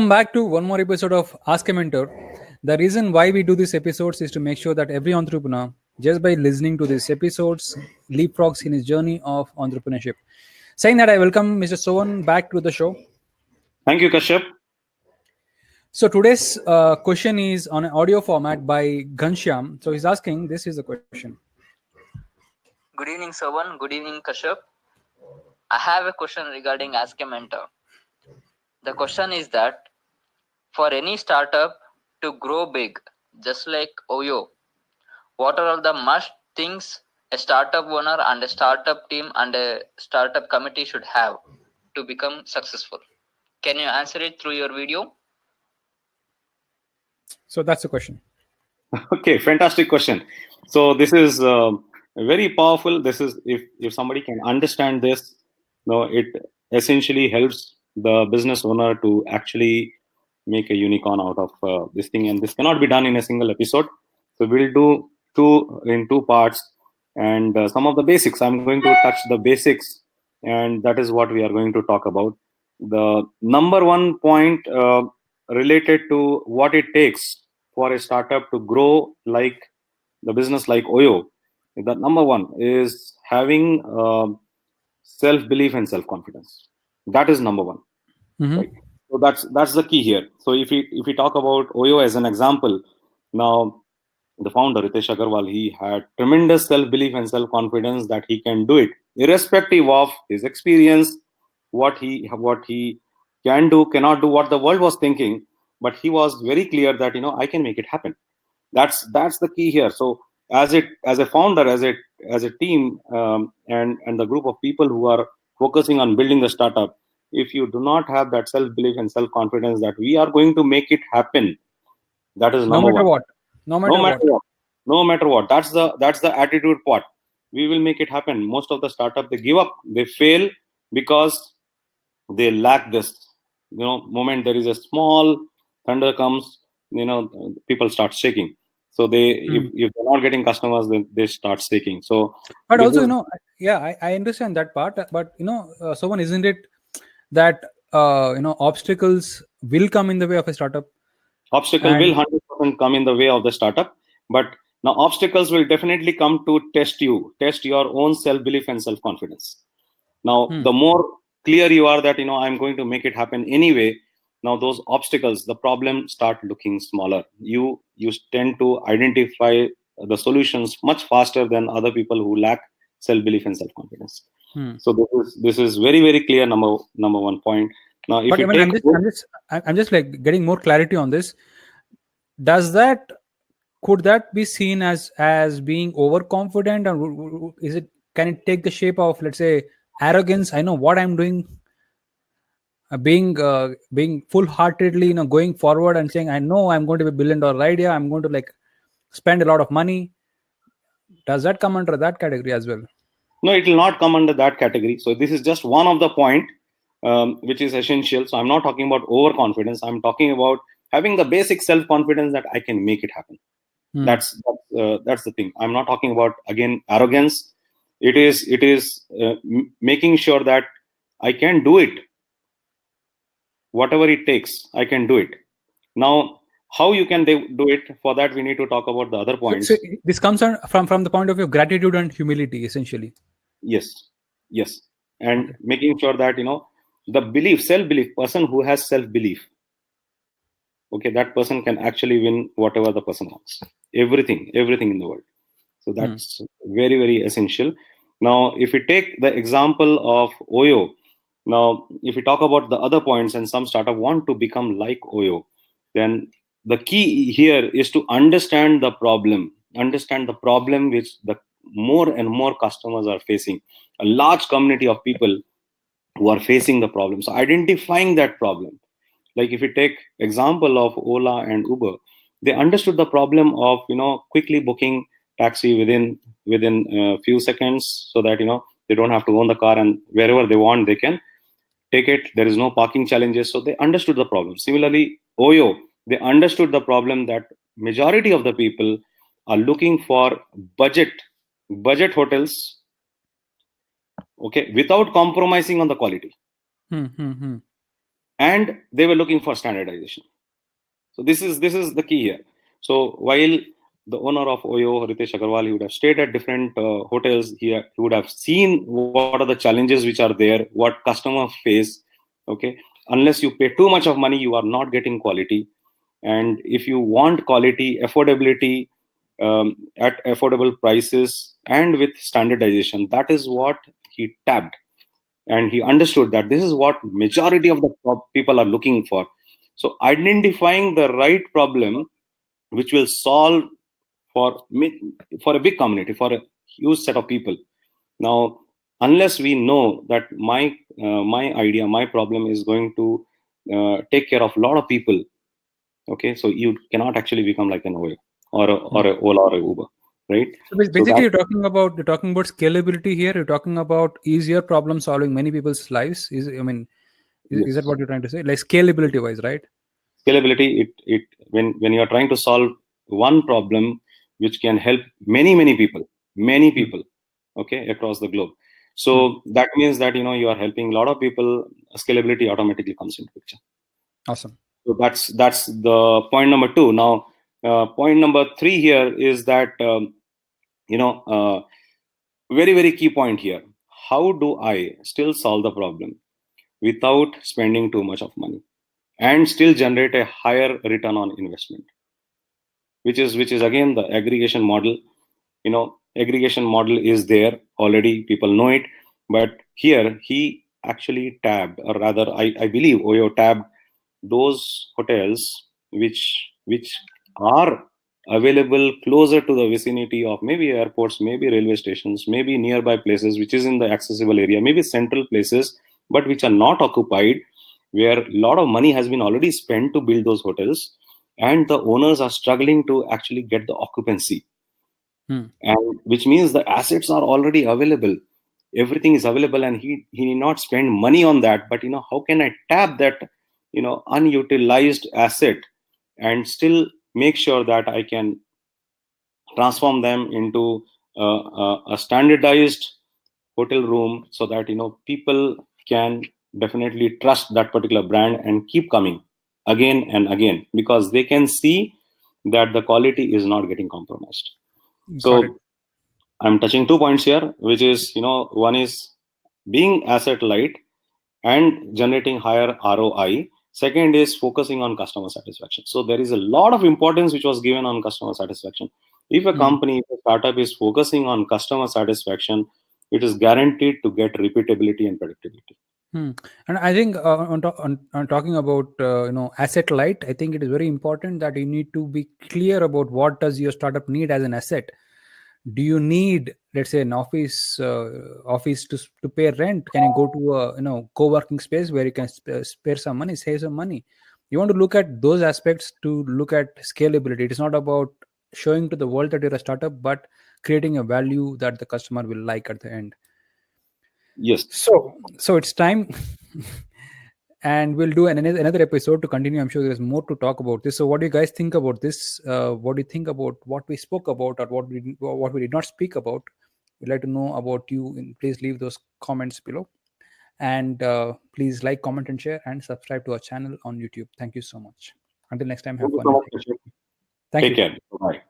back to one more episode of Askamentor. The reason why we do these episodes is to make sure that every entrepreneur, just by listening to these episodes, leapfrogs in his journey of entrepreneurship. Saying that, I welcome Mr. Sovan back to the show. Thank you, Kashyap. So today's question is on an audio format by Ghanashyam. So he's asking, this is the question. Good evening, Sovan. Good evening, Kashyap. I have a question regarding Askamentor. The question is that for any startup to grow big, just like OYO, what are all the must things a startup owner and a startup team and a startup committee should have to become successful? Can you answer it through your video? So that's the question. Okay, fantastic question. So this is very powerful. This is if somebody can understand this, it essentially helps the business owner to actually make a unicorn out of this thing, and this cannot be done in a single episode. So we'll do two parts, and some of the basics. I'm going to touch the basics, and that is what we are going to talk about. The number one point related to what it takes for a startup to grow like the business like OYO. The number one is having self-belief and self-confidence. That is number one. Mm-hmm. Right? So that's the key here. So if we talk about OYO as an example, now the founder Ritesh Agarwal, he had tremendous self-belief and self-confidence that he can do it, irrespective of his experience, what he can do, cannot do, what the world was thinking. But he was very clear that I can make it happen. That's the key here. So as a founder, as a team, and the group of people who are focusing on building the startup, if you do not have that self-belief and self-confidence that we are going to make it happen, that is number one. No matter what. That's the attitude part. We will make it happen. Most of the startup, they give up, they fail because they lack this. Moment there is a small thunder comes, people start shaking. So if they're not getting customers, then they start shaking. So, but also, I understand that part. But Sovan, isn't it that obstacles will come in the way of a startup? Obstacle will 100% come in the way of the startup, but now obstacles will definitely come to test your own self-belief and self-confidence. Now, the more clear you are that I'm going to make it happen anyway, now those obstacles, the problem start looking smaller. You tend to identify the solutions much faster than other people who lack self-belief and self-confidence. So this is very, very clear number one point. Now, if I'm just like getting more clarity on this. Could that be seen as being overconfident, or can it take the shape of, let's say, arrogance? I know what I'm doing. Being full-heartedly, going forward and saying, I know I'm going to be $1 billion idea. I'm going to spend a lot of money. Does that come under that category as well? No, it will not come under that category. So this is just one of the point which is essential. So I'm not talking about overconfidence. I'm talking about having the basic self-confidence that I can make it happen. That's the thing. I'm not talking about, again, arrogance. It is making sure that I can do it. Whatever it takes, I can do it. Now, how you can do it? For that, we need to talk about the other points. So this comes from the point of view of gratitude and humility, essentially. Yes, and making sure that the self-belief, person who has self-belief, okay, that person can actually win whatever the person wants. Everything in the world. So that's very, very essential. Now, if we take the example of OYO, now if we talk about the other points, and some startup want to become like OYO, then the key here is to understand the problem which the more and more customers are facing. A large community of people who are facing the problem. So identifying that problem. Like if you take example of Ola and Uber, they understood the problem of quickly booking taxi within a few seconds, so that they don't have to own the car, and wherever they want they can take it. There is no parking challenges. So they understood the problem. Similarly, OYO, they understood the problem that majority of the people are looking for budget hotels, okay, without compromising on the quality. and they were looking for standardization. So this is the key here. So while the owner of OYO, Ritesh Agarwal, he would have stayed at different hotels. He would have seen what are the challenges which are there, what customers face. Okay, unless you pay too much of money, you are not getting quality. And if you want quality, affordability, at affordable prices, and with standardization, that is what he tapped. And he understood that this is what majority of the people are looking for. So identifying the right problem which will solve for for a big community, for a huge set of people. Now, unless we know that my idea, my problem is going to take care of a lot of people, okay, so you cannot actually become like an OYO or a Ola or a Uber, right? So So basically, that, you're talking about scalability here. You're talking about easier problem solving many people's lives. Is that yes, what you're trying to say? Like scalability wise, right? scalability, it when you are trying to solve one problem which can help many Hmm. people, okay, across the globe. So Hmm. that means that you are helping a lot of people. Scalability automatically comes into picture. Awesome. So that's the point number two. Now, point number three here is that you know very, very key point here: how do I still solve the problem without spending too much of money and still generate a higher return on investment? Which is again the aggregation model. Aggregation model is there already, people know it. But here he actually tabbed, or rather I believe OYO tabbed those hotels which are available closer to the vicinity of maybe airports, maybe railway stations, maybe nearby places, which is in the accessible area, maybe central places, but which are not occupied, where a lot of money has been already spent to build those hotels, and the owners are struggling to actually get the occupancy. Hmm. And which means the assets are already available, everything is available, and he need not spend money on that. But how can I tap that unutilized asset and still make sure that I can transform them into a standardized hotel room, so that people can definitely trust that particular brand and keep coming again and again, because they can see that the quality is not getting compromised. Got it. So I'm touching 2 points here, which is, one is being asset light and generating higher ROI. Second is focusing on customer satisfaction. So there is a lot of importance which was given on customer satisfaction. If a Hmm. company, if a startup is focusing on customer satisfaction, it is guaranteed to get repeatability and predictability. Hmm. And I think on talking about asset light, I think it is very important that you need to be clear about what does your startup need as an asset. Do you need, let's say, an office to pay rent? Can you go to a co-working space where you can spare some money, save some money? You want to look at those aspects to look at scalability. It is not about showing to the world that you're a startup, but creating a value that the customer will like at the end. Yes. So it's time, and we'll do another episode to continue. I'm sure there's more to talk about this. So, what do you guys think about this? What do you think about what we spoke about, or what we did not speak about? We'd like to know about you. And please leave those comments below, and please like, comment, and share, and subscribe to our channel on YouTube. Thank you so much. Until next time, have Thank you fun so and much, take care. Kashyap. Thank Take you. care. Bye.